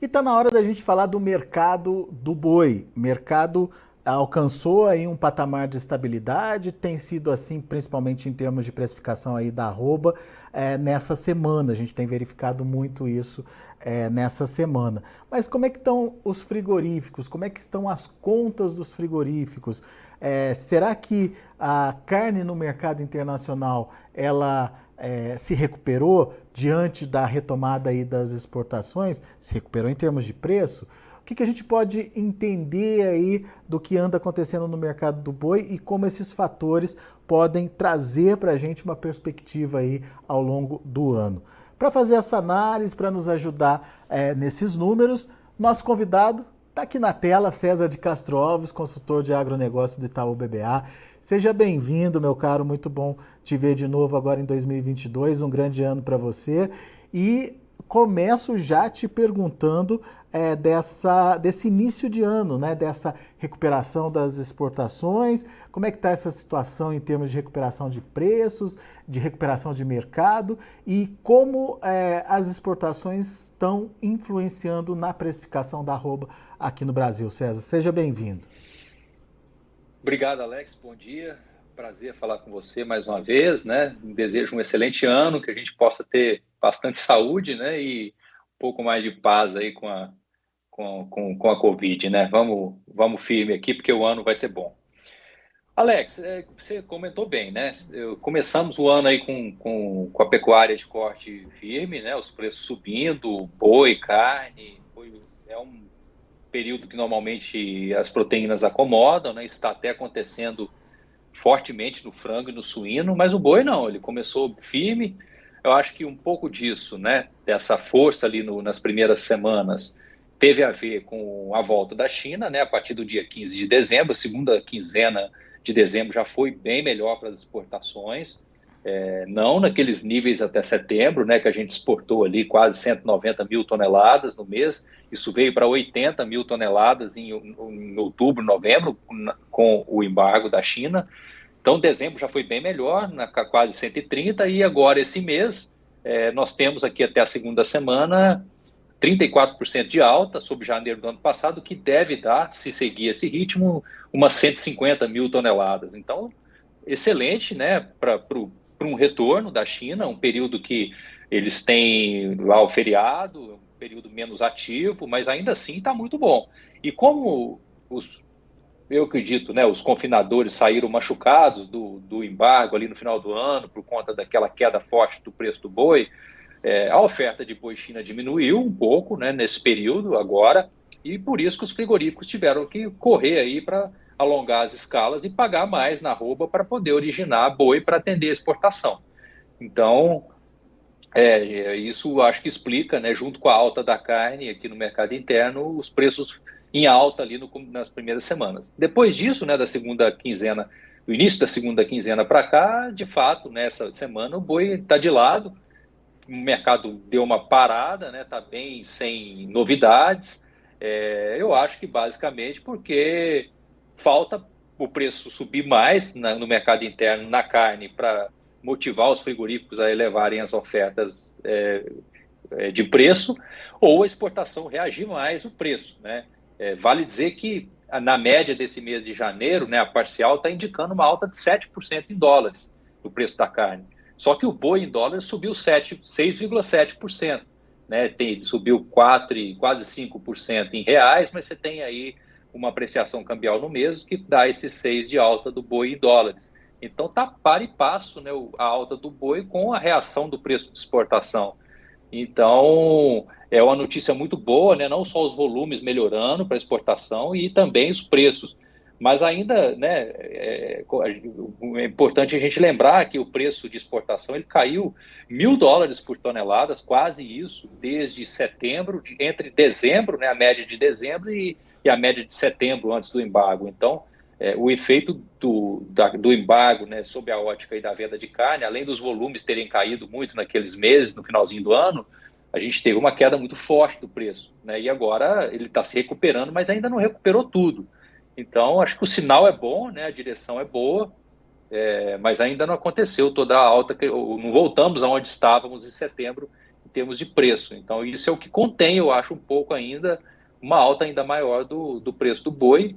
E está na hora da gente falar do mercado do boi. O mercado alcançou aí um patamar de estabilidade, tem sido assim, principalmente em termos de precificação aí da arroba, nessa semana. A gente tem verificado muito isso nessa semana. Mas como é que estão os frigoríficos? Como é que estão as contas dos frigoríficos? Será que a carne no mercado internacional, ela se recuperou diante da retomada aí das exportações? Se recuperou em termos de preço? O que a gente pode entender aí do que anda acontecendo no mercado do boi e como esses fatores podem trazer para a gente uma perspectiva aí ao longo do ano? Para fazer essa análise, para nos ajudar nesses números, nosso convidado está aqui na tela, César de Castro Alves, consultor de agronegócio do Itaú BBA. Seja bem-vindo, meu caro, muito bom te ver de novo agora em 2022, um grande ano para você. E começo já te perguntando desse início de ano, né, dessa recuperação das exportações, como é que está essa situação em termos de recuperação de preços, de recuperação de mercado e como as exportações estão influenciando na precificação da arroba aqui no Brasil. César, seja bem-vindo. Obrigado, Alex. Bom dia. Prazer falar com você mais uma vez, né? Desejo um excelente ano, que a gente possa ter bastante saúde, né? E um pouco mais de paz aí com a Covid, né? Vamos firme aqui, porque o ano vai ser bom. Alex, você comentou bem, né? Começamos o ano aí com a pecuária de corte firme, né? Os preços subindo, boi, carne. É um período que normalmente as proteínas acomodam, né? Isso está até acontecendo fortemente no frango e no suíno, mas o boi não, ele começou firme. Eu acho que um pouco disso, né, dessa força ali nas primeiras semanas, teve a ver com a volta da China, né, a partir do dia 15 de dezembro, a segunda quinzena de dezembro já foi bem melhor para as exportações, não naqueles níveis até setembro, né, que a gente exportou ali quase 190 mil toneladas no mês, isso veio para 80 mil toneladas em outubro, novembro, com o embargo da China. Então, dezembro já foi bem melhor, quase 130, e agora esse mês nós temos aqui até a segunda semana 34% de alta sobre janeiro do ano passado, que deve dar, se seguir esse ritmo, umas 150 mil toneladas. Então, excelente, né, para um retorno da China, um período que eles têm lá o feriado, um período menos ativo, mas ainda assim está muito bom. E como eu acredito, né, os confinadores saíram machucados do embargo ali no final do ano por conta daquela queda forte do preço do boi, a oferta de boi China diminuiu um pouco, né, nesse período agora, e por isso que os frigoríficos tiveram que correr aí para alongar as escalas e pagar mais na arroba para poder originar boi para atender a exportação. Então, isso acho que explica, né, junto com a alta da carne aqui no mercado interno, os preços em alta ali nas primeiras semanas. Depois disso, né, da segunda quinzena, do início da segunda quinzena para cá, de fato, nessa semana o boi está de lado, o mercado deu uma parada, né, está bem sem novidades. Eu acho que basicamente porque falta o preço subir mais no mercado interno na carne para motivar os frigoríficos a elevarem as ofertas de preço, ou a exportação reagir mais o preço, né? Vale dizer que na média desse mês de janeiro, né, a parcial está indicando uma alta de 7% em dólares no preço da carne. Só que o boi em dólares subiu 6,7%, né? Subiu 4, quase 5% em reais, mas você tem aí uma apreciação cambial no mês que dá esse 6 de alta do boi em dólares. Então está par e passo, né, a alta do boi com a reação do preço de exportação. Então, é uma notícia muito boa, né? Não só os volumes melhorando para exportação e também os preços. Mas ainda, né, é importante a gente lembrar que o preço de exportação ele caiu $1.000 por toneladas, quase isso, desde setembro, entre dezembro, né, a média de dezembro e a média de setembro, antes do embargo. Então, o efeito do embargo, né, sob a ótica aí da venda de carne, além dos volumes terem caído muito naqueles meses, no finalzinho do ano, a gente teve uma queda muito forte do preço, né, e agora ele está se recuperando, mas ainda não recuperou tudo. Então, acho que o sinal é bom, né, a direção é boa, mas ainda não aconteceu toda a alta, não voltamos aonde estávamos em setembro, em termos de preço. Então, isso é o que contém, eu acho, um pouco ainda, uma alta ainda maior do preço do boi,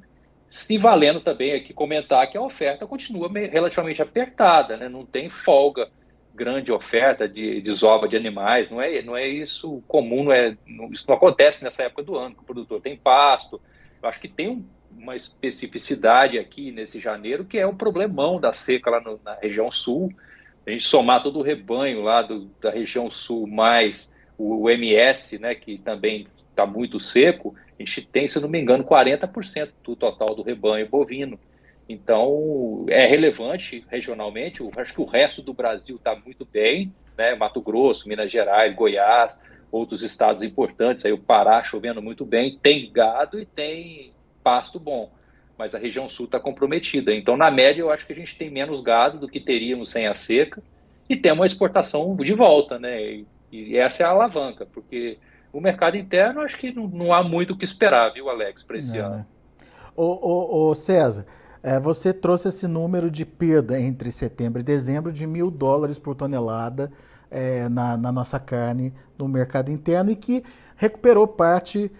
se valendo também aqui comentar que a oferta continua relativamente apertada, né? Não tem folga, grande oferta de desova de animais, não é isso comum, isso não acontece nessa época do ano, que o produtor tem pasto. Eu acho que tem uma especificidade aqui nesse janeiro, que é o problemão da seca lá na região sul. A gente somar todo o rebanho lá da região sul, mais o MS, né, que também está muito seco, a gente tem, se não me engano, 40% do total do rebanho bovino. Então, é relevante regionalmente. Eu acho que o resto do Brasil está muito bem, né? Mato Grosso, Minas Gerais, Goiás, outros estados importantes, aí o Pará chovendo muito bem, tem gado e tem pasto bom, mas a região sul está comprometida. Então, na média, eu acho que a gente tem menos gado do que teríamos sem a seca e tem uma exportação de volta, né? E essa é a alavanca, porque o mercado interno, acho que não há muito o que esperar, viu, Alex, para esse ano. Né? Ô César, você trouxe esse número de perda entre setembro e dezembro de US$ 1.000 por tonelada na nossa carne no mercado interno e que recuperou parte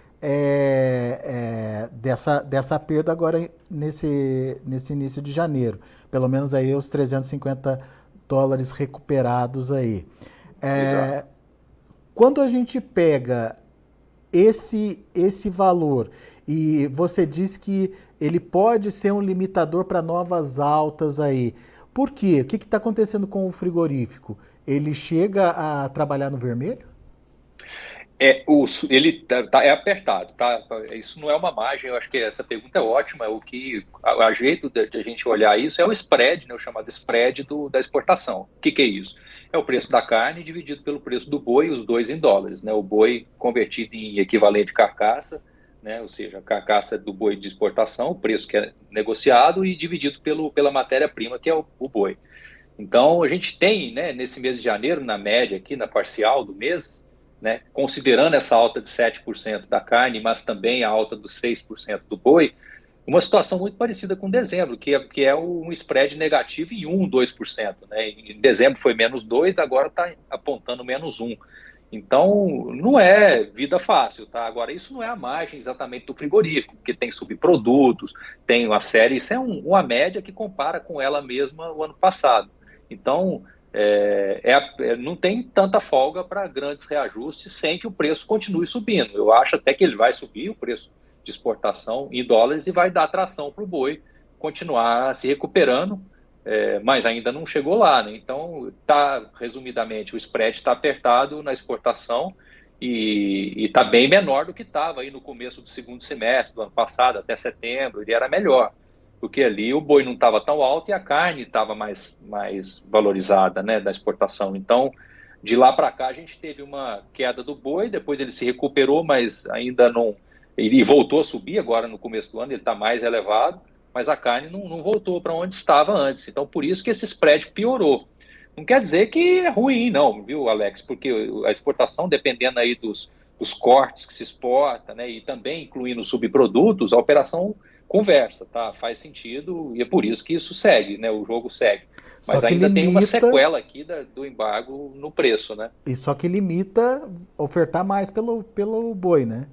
dessa perda agora nesse início de janeiro. Pelo menos aí os US$ 350 recuperados aí. Exato. Quando a gente pega esse valor e você diz que ele pode ser um limitador para novas altas aí, por quê? O que está acontecendo com o frigorífico? Ele chega a trabalhar no vermelho? Ele é apertado, tá? Isso não é uma margem, eu acho que essa pergunta é ótima. A jeito de a gente olhar isso é o spread, né, o chamado spread da exportação. O que é isso? É o preço da carne dividido pelo preço do boi, os dois em dólares, né? O boi convertido em equivalente carcaça, né? Ou seja, a carcaça do boi de exportação, o preço que é negociado e dividido pela matéria-prima, que é o boi. Então, a gente tem, né, nesse mês de janeiro, na média aqui, na parcial do mês, né, considerando essa alta de 7% da carne, mas também a alta dos 6% do boi, uma situação muito parecida com dezembro, que é um spread negativo em 1, 2%. Né? Em dezembro foi -2%, agora está apontando -1%. Então, não é vida fácil, tá? Agora, isso não é a margem exatamente do frigorífico, porque tem subprodutos, tem uma série, isso é uma média que compara com ela mesma o ano passado. Então, não tem tanta folga para grandes reajustes sem que o preço continue subindo. Eu acho até que ele vai subir o preço de exportação em dólares e vai dar atração para o boi continuar se recuperando, mas ainda não chegou lá, né? Então, resumidamente, o spread está apertado na exportação e está bem menor do que estava aí no começo do segundo semestre do ano passado, até setembro, ele era melhor, porque ali o boi não estava tão alto e a carne estava mais valorizada, né, da exportação. Então, de lá para cá, a gente teve uma queda do boi, depois ele se recuperou, mas ainda não... Ele voltou a subir agora no começo do ano, ele está mais elevado, mas a carne não voltou para onde estava antes. Então, por isso que esse spread piorou. Não quer dizer que é ruim, não, viu, Alex? Porque a exportação, dependendo aí dos cortes que se exporta, né, e também incluindo subprodutos, a operação conversa, tá? Faz sentido e é por isso que isso segue, né? O jogo segue. Mas ainda tem uma sequela aqui do embargo no preço, né? E só que limita ofertar mais pelo boi, né?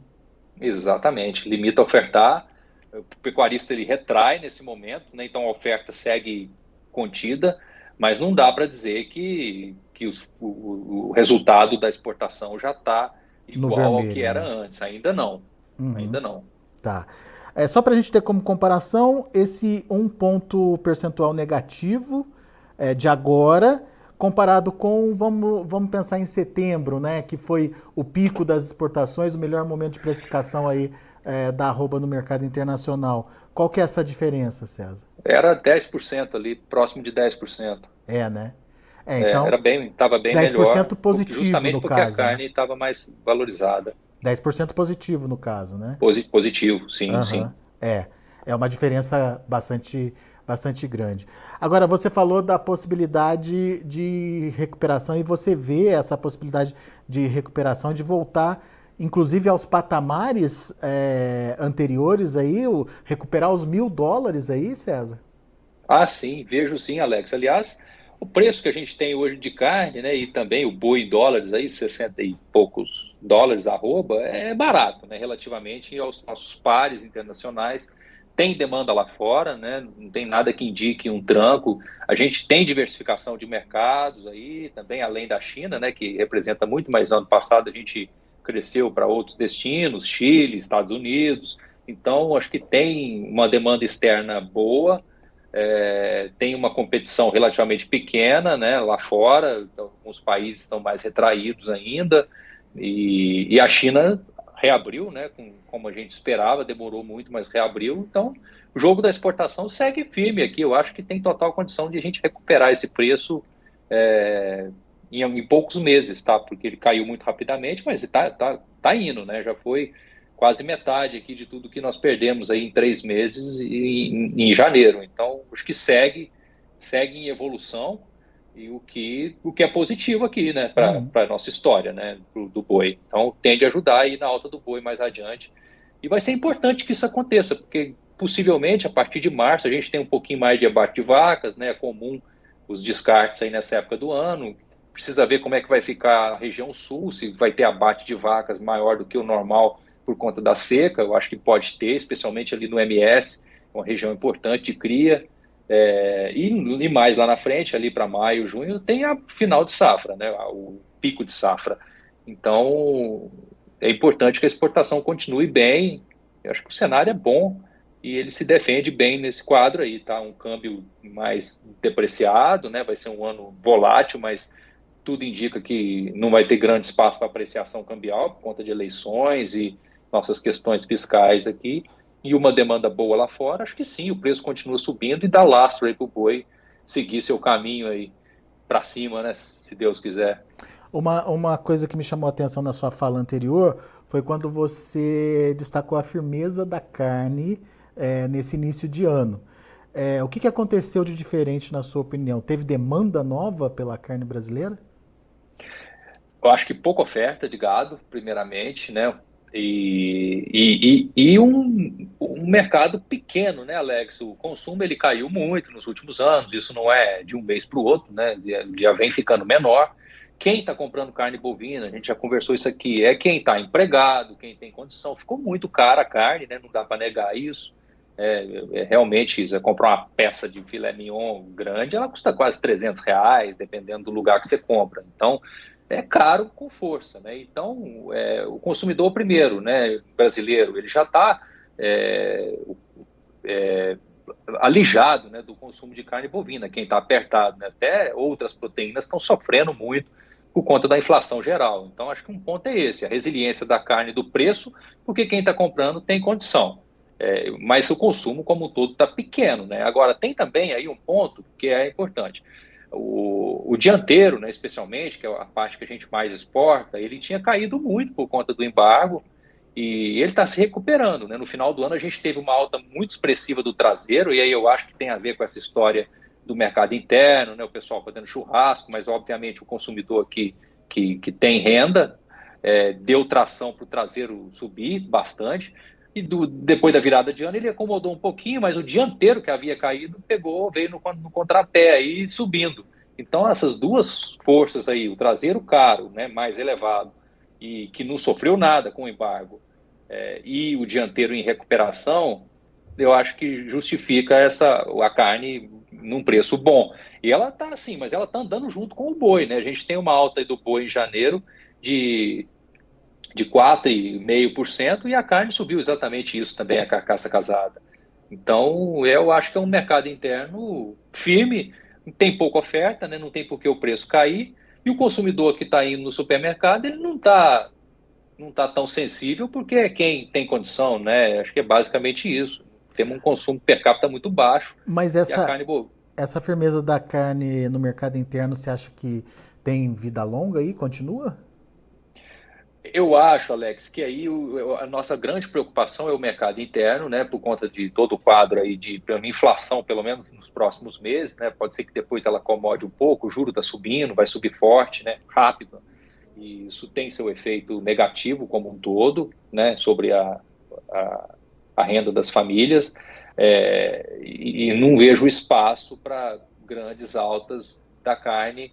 Exatamente, limita ofertar. O pecuarista ele retrai nesse momento, né? Então a oferta segue contida, mas não dá para dizer que o resultado da exportação já está igual ao que era, né, antes. Ainda não. Ainda não. Tá. Só para a gente ter como comparação, esse 1 ponto percentual negativo de agora, comparado com, vamos pensar em setembro, né, que foi o pico das exportações, o melhor momento de precificação aí da arroba no mercado internacional. Qual que é essa diferença, César? Era 10% ali, próximo de 10%. Né? Então, estava bem 10% melhor, positivo justamente no porque caso, a carne estava, né, mais valorizada. 10% positivo no caso, né? Positivo, sim, sim. É uma diferença bastante grande. Agora, você falou da possibilidade de recuperação e você vê essa possibilidade de recuperação, de voltar, inclusive, aos patamares anteriores aí, recuperar os US$ 1.000 aí, César? Sim, vejo sim, Alex. Aliás, o preço que a gente tem hoje de carne, né, e também o boi em dólares, aí, 60 e poucos dólares arroba, é barato, né, relativamente aos nossos pares internacionais. Tem demanda lá fora, né, não tem nada que indique um tranco. A gente tem diversificação de mercados aí, também além da China, né, que representa muito, mas ano passado a gente cresceu para outros destinos, Chile, Estados Unidos. Então, acho que tem uma demanda externa boa, tem uma competição relativamente pequena, né, lá fora, então, alguns países estão mais retraídos ainda, e a China reabriu, né, como a gente esperava, demorou muito, mas reabriu, então o jogo da exportação segue firme aqui, eu acho que tem total condição de a gente recuperar esse preço em poucos meses, tá, porque ele caiu muito rapidamente, mas tá indo, né, já foi quase metade aqui de tudo que nós perdemos aí em 3 meses em janeiro. Então, acho que segue em evolução e o que é positivo aqui, né, para a nossa história, né, do boi. Então, tende a ajudar aí na alta do boi mais adiante. E vai ser importante que isso aconteça, porque possivelmente a partir de março a gente tem um pouquinho mais de abate de vacas, né, é comum os descartes aí nessa época do ano. Precisa ver como é que vai ficar a região sul, se vai ter abate de vacas maior do que o normal por conta da seca. Eu acho que pode ter, especialmente ali no MS, uma região importante de cria, e mais lá na frente, ali para maio, junho, tem a final de safra, né, o pico de safra. Então, é importante que a exportação continue bem. Eu acho que o cenário é bom e ele se defende bem nesse quadro aí, tá? Um câmbio mais depreciado, né? Vai ser um ano volátil, mas tudo indica que não vai ter grande espaço para apreciação cambial por conta de eleições e nossas questões fiscais aqui, e uma demanda boa lá fora. Acho que sim, o preço continua subindo e dá lastro aí para o boi seguir seu caminho aí para cima, né? Se Deus quiser. Uma coisa que me chamou a atenção na sua fala anterior foi quando você destacou a firmeza da carne nesse início de ano. O que aconteceu de diferente na sua opinião? Teve demanda nova pela carne brasileira? Eu acho que pouca oferta de gado, primeiramente, né? E um mercado pequeno, né, Alex? O consumo ele caiu muito nos últimos anos, isso não é de um mês para o outro, né? Já vem ficando menor. Quem está comprando carne bovina, a gente já conversou isso aqui, é quem está empregado, quem tem condição. Ficou muito cara a carne, né? Não dá para negar isso. Realmente, você comprar uma peça de filé mignon grande, ela custa quase R$ 300, dependendo do lugar que você compra. Então, é caro com força, né? Então, o consumidor primeiro, né, brasileiro, ele já está alijado, né, do consumo de carne bovina, quem está apertado, né? Até outras proteínas estão sofrendo muito por conta da inflação geral. Então, acho que um ponto é esse, a resiliência da carne do preço, porque quem está comprando tem condição. Mas o consumo como um todo está pequeno, né? Agora, tem também aí um ponto que é importante. O dianteiro, né, especialmente, que é a parte que a gente mais exporta, ele tinha caído muito por conta do embargo e ele está se recuperando, né? No final do ano a gente teve uma alta muito expressiva do traseiro, e aí eu acho que tem a ver com essa história do mercado interno, né? O pessoal fazendo churrasco, mas obviamente o consumidor que tem renda deu tração para o traseiro subir bastante. E depois da virada de ano ele acomodou um pouquinho, mas o dianteiro que havia caído veio no contrapé aí subindo. Então essas duas forças aí, o traseiro caro, né, mais elevado, e que não sofreu nada com o embargo, e o dianteiro em recuperação, eu acho que justifica a carne num preço bom. E ela está assim, mas ela está andando junto com o boi, né? A gente tem uma alta aí do boi em janeiro de 4,5%, e a carne subiu exatamente isso também, a carcaça casada. Então, eu acho que é um mercado interno firme, tem pouca oferta, né? Não tem por que o preço cair, e o consumidor que está indo no supermercado, ele não tá tão sensível, porque é quem tem condição, né? Acho que é basicamente isso. Temos um consumo per capita muito baixo, Mas e a carne boa. essa firmeza da carne no mercado interno, você acha que tem vida longa aí? Continua? Eu acho, Alex, que aí a nossa grande preocupação é o mercado interno, né, por conta de todo o quadro aí de inflação, pelo menos nos próximos meses, né, pode ser que depois ela acomode um pouco, o juro está subindo, vai subir forte, né, rápido, e isso tem seu efeito negativo como um todo, né, sobre a renda das famílias, e não vejo espaço para grandes altas da carne,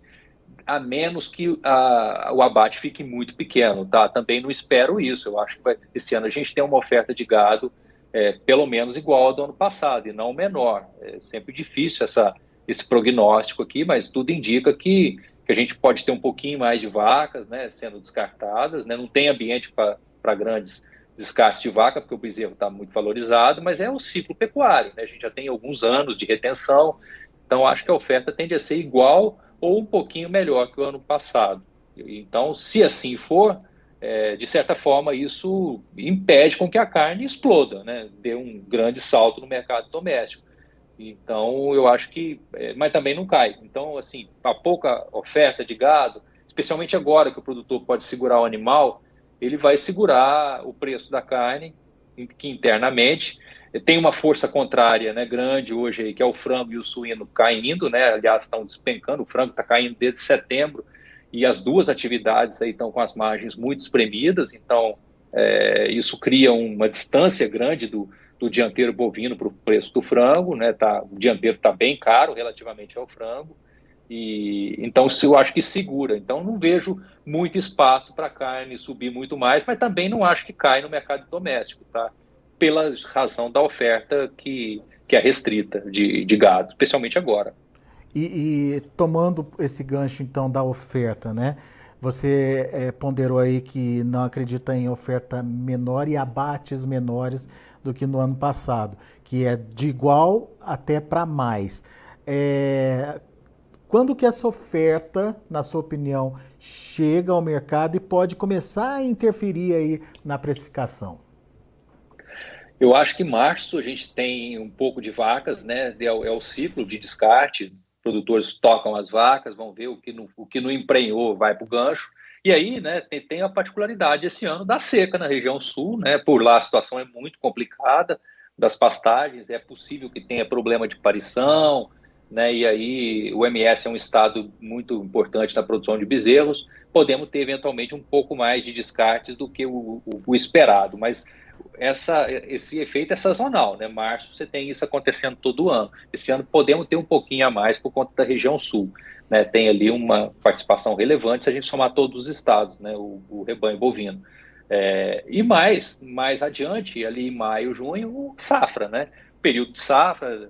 a menos que o abate fique muito pequeno, tá? Também não espero isso. Eu acho que esse ano a gente tem uma oferta de gado pelo menos igual ao do ano passado, e não menor. É sempre difícil esse prognóstico aqui, mas tudo indica que a gente pode ter um pouquinho mais de vacas, né, sendo descartadas, né? Não tem ambiente para grandes descartes de vaca, porque o bezerro está muito valorizado, mas é o ciclo pecuário, né? A gente já tem alguns anos de retenção, então acho que a oferta tende a ser igual ou um pouquinho melhor que o ano passado. Então, se assim for, de certa forma, isso impede com que a carne exploda, né? Dê um grande salto no mercado doméstico. Então, eu acho que... mas também não cai. Então, assim, a pouca oferta de gado, especialmente agora que o produtor pode segurar o animal, ele vai segurar o preço da carne, que internamente tem uma força contrária, né, grande hoje, aí, que é o frango e o suíno caindo, né? Aliás, estão despencando, o frango está caindo desde setembro, e as duas atividades aí estão com as margens muito espremidas, então isso cria uma distância grande do dianteiro bovino para o preço do frango, né? O dianteiro está bem caro relativamente ao frango, e então eu acho que segura. Então não vejo muito espaço para a carne subir muito mais, mas também não acho que cai no mercado doméstico, tá? Pela razão da oferta que é restrita de gado, especialmente agora. E tomando esse gancho então da oferta, né? Você ponderou aí que não acredita em oferta menor e abates menores do que no ano passado, que é de igual até para mais. Quando que essa oferta, na sua opinião, chega ao mercado e pode começar a interferir aí na precificação? Eu acho que em março a gente tem um pouco de vacas, né? É o ciclo de descarte. Produtores tocam as vacas, vão ver o que não emprenhou, vai para o gancho. E aí, né, tem a particularidade esse ano da seca na região sul, né? Por lá a situação é muito complicada das pastagens, é possível que tenha problema de parição, né? E aí o MS é um estado muito importante na produção de bezerros. Podemos ter eventualmente um pouco mais de descartes do que o esperado, mas esse efeito é sazonal, né? Março você tem isso acontecendo todo ano. Esse ano podemos ter um pouquinho a mais por conta da região sul, né? Tem ali uma participação relevante se a gente somar todos os estados, né? O rebanho bovino. E mais adiante, ali em maio, junho, safra, né? Período de safra,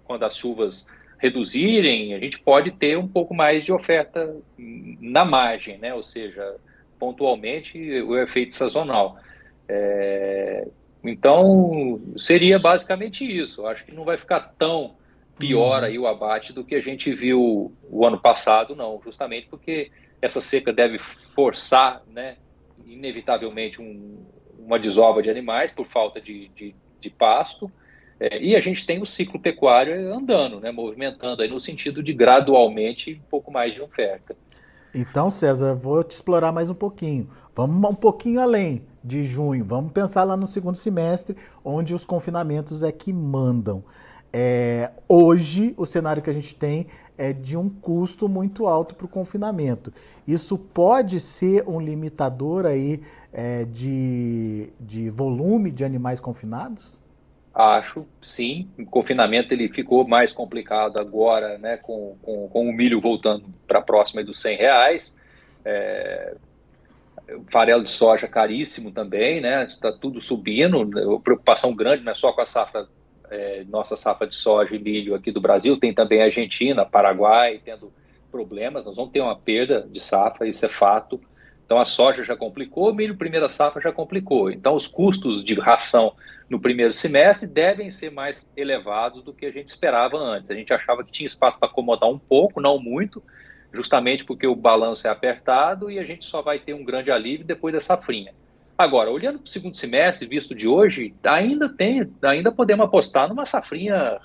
quando as chuvas reduzirem, a gente pode ter um pouco mais de oferta na margem, né? Ou seja, pontualmente o efeito sazonal. Então, seria basicamente isso. Acho que não vai ficar tão pior aí o abate do que a gente viu o ano passado, não. Justamente porque essa seca deve forçar, né, inevitavelmente uma desova de animais por falta de pasto. E a gente tem o ciclo pecuário andando, né, movimentando aí no sentido de gradualmente um pouco mais de oferta. Então, César, vou te explorar mais um pouquinho. Vamos um pouquinho além de junho. Vamos pensar lá no segundo semestre, onde os confinamentos é que mandam. Hoje, o cenário que a gente tem é de um custo muito alto para o confinamento. Isso pode ser um limitador aí de volume de animais confinados? Acho, sim. O confinamento ele ficou mais complicado agora, né, com o milho voltando para próxima dos R$ 100. Farelo de soja caríssimo também, né? Está tudo subindo. Preocupação grande, não é só com a safra, nossa safra de soja e milho aqui do Brasil, tem também a Argentina, Paraguai tendo problemas. Nós vamos ter uma perda de safra, isso é fato. Então a soja já complicou, o milho primeira safra já complicou. Então os custos de ração no primeiro semestre devem ser mais elevados do que a gente esperava antes. A gente achava que tinha espaço para acomodar um pouco, não muito, justamente porque o balanço é apertado e a gente só vai ter um grande alívio depois da safrinha. Agora, olhando para o segundo semestre, visto de hoje, ainda podemos apostar numa safrinha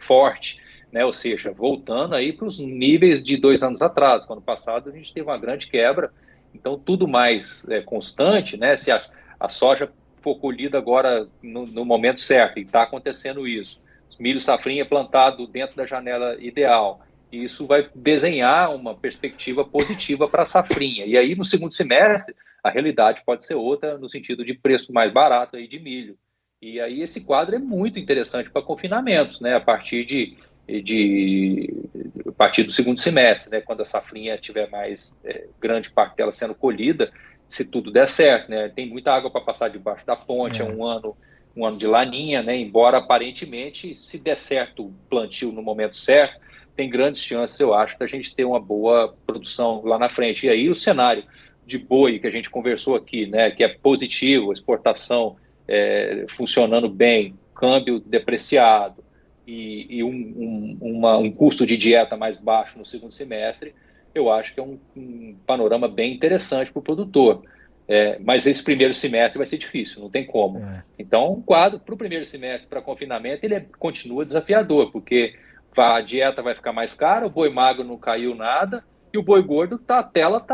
forte, né? Ou seja, voltando aí para os níveis de 2 anos atrás. Ano passado a gente teve uma grande quebra, então tudo mais constante, né? Se a soja for colhida agora no momento certo, e está acontecendo isso, milho safrinha plantado dentro da janela ideal, e isso vai desenhar uma perspectiva positiva para a safrinha. E aí, no segundo semestre, a realidade pode ser outra, no sentido de preço mais barato aí de milho. E aí esse quadro é muito interessante para confinamentos, né? A partir partir do segundo semestre, né, quando a safrinha tiver mais grande parte dela sendo colhida, se tudo der certo, né? Tem muita água para passar debaixo da ponte, é um ano de laninha, né? Embora aparentemente, se der certo o plantio no momento certo, tem grandes chances, eu acho, da gente ter uma boa produção lá na frente. E aí o cenário de boi que a gente conversou aqui, né, que é positivo, exportação funcionando bem, câmbio depreciado e um custo de dieta mais baixo no segundo semestre, eu acho que é um panorama bem interessante para o produtor. Mas esse primeiro semestre vai ser difícil, não tem como. Então, o quadro para o primeiro semestre, para confinamento, ele continua desafiador, porque a dieta vai ficar mais cara, o boi magro não caiu nada, e o boi gordo, a tela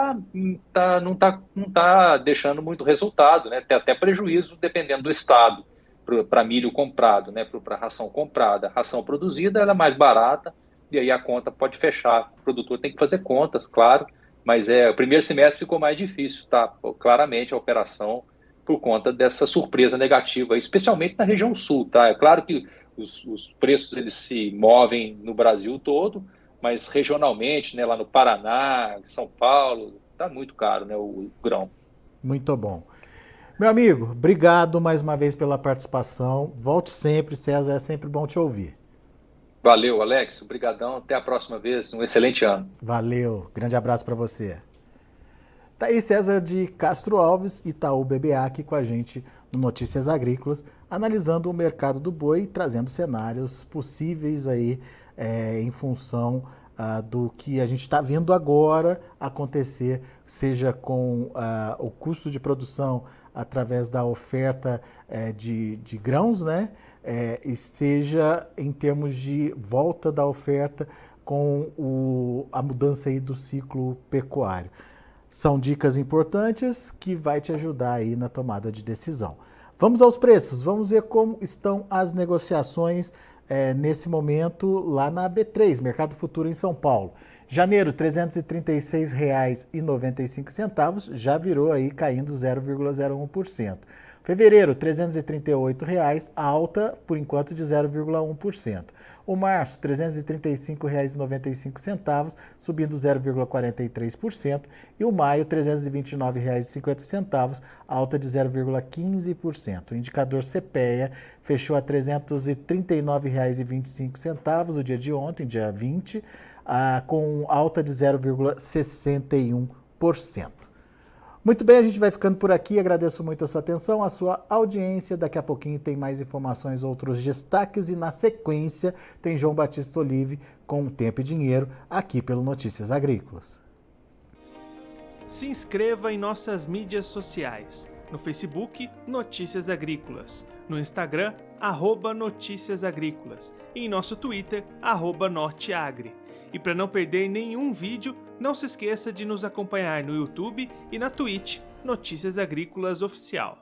não tá deixando muito resultado, né? Tem até prejuízo dependendo do estado para milho comprado, né? Para ração comprada. A ração produzida ela é mais barata e aí a conta pode fechar. O produtor tem que fazer contas, claro, mas o primeiro semestre ficou mais difícil, tá? Claramente a operação por conta dessa surpresa negativa, especialmente na região sul, tá? É claro que os preços eles se movem no Brasil todo, mas regionalmente, né, lá no Paraná, São Paulo, está muito caro, né, o grão. Muito bom. Meu amigo, obrigado mais uma vez pela participação. Volte sempre, César, é sempre bom te ouvir. Valeu, Alex. Obrigadão. Até a próxima vez. Um excelente ano. Valeu. Grande abraço para você. Tá aí César de Castro Alves, Itaú BBA, aqui com a gente no Notícias Agrícolas, analisando o mercado do boi, trazendo cenários possíveis aí em função do que a gente está vendo agora acontecer, seja com o custo de produção através da oferta de grãos, né? E seja em termos de volta da oferta com a mudança aí do ciclo pecuário. São dicas importantes que vai te ajudar aí na tomada de decisão. Vamos aos preços, vamos ver como estão as negociações nesse momento lá na B3, Mercado Futuro em São Paulo. Janeiro, R$ 336,95, já virou aí caindo 0,01%. Fevereiro, R$ 338,00, alta por enquanto de 0,1%. O março, R$ 335,95, subindo 0,43%. E o maio, R$ 329,50, alta de 0,15%. O indicador CPEA fechou a R$ 339,25 o dia de ontem, dia 20, com alta de 0,61%. Muito bem, a gente vai ficando por aqui. Agradeço muito a sua atenção, a sua audiência. Daqui a pouquinho tem mais informações, outros destaques e na sequência tem João Batista Olive com Tempo e Dinheiro aqui pelo Notícias Agrícolas. Se inscreva em nossas mídias sociais. No Facebook, Notícias Agrícolas. No Instagram, @Notícias Agrícolas. E em nosso Twitter, @Norteagri. E para não perder nenhum vídeo, não se esqueça de nos acompanhar no YouTube e na Twitch, Notícias Agrícolas Oficial.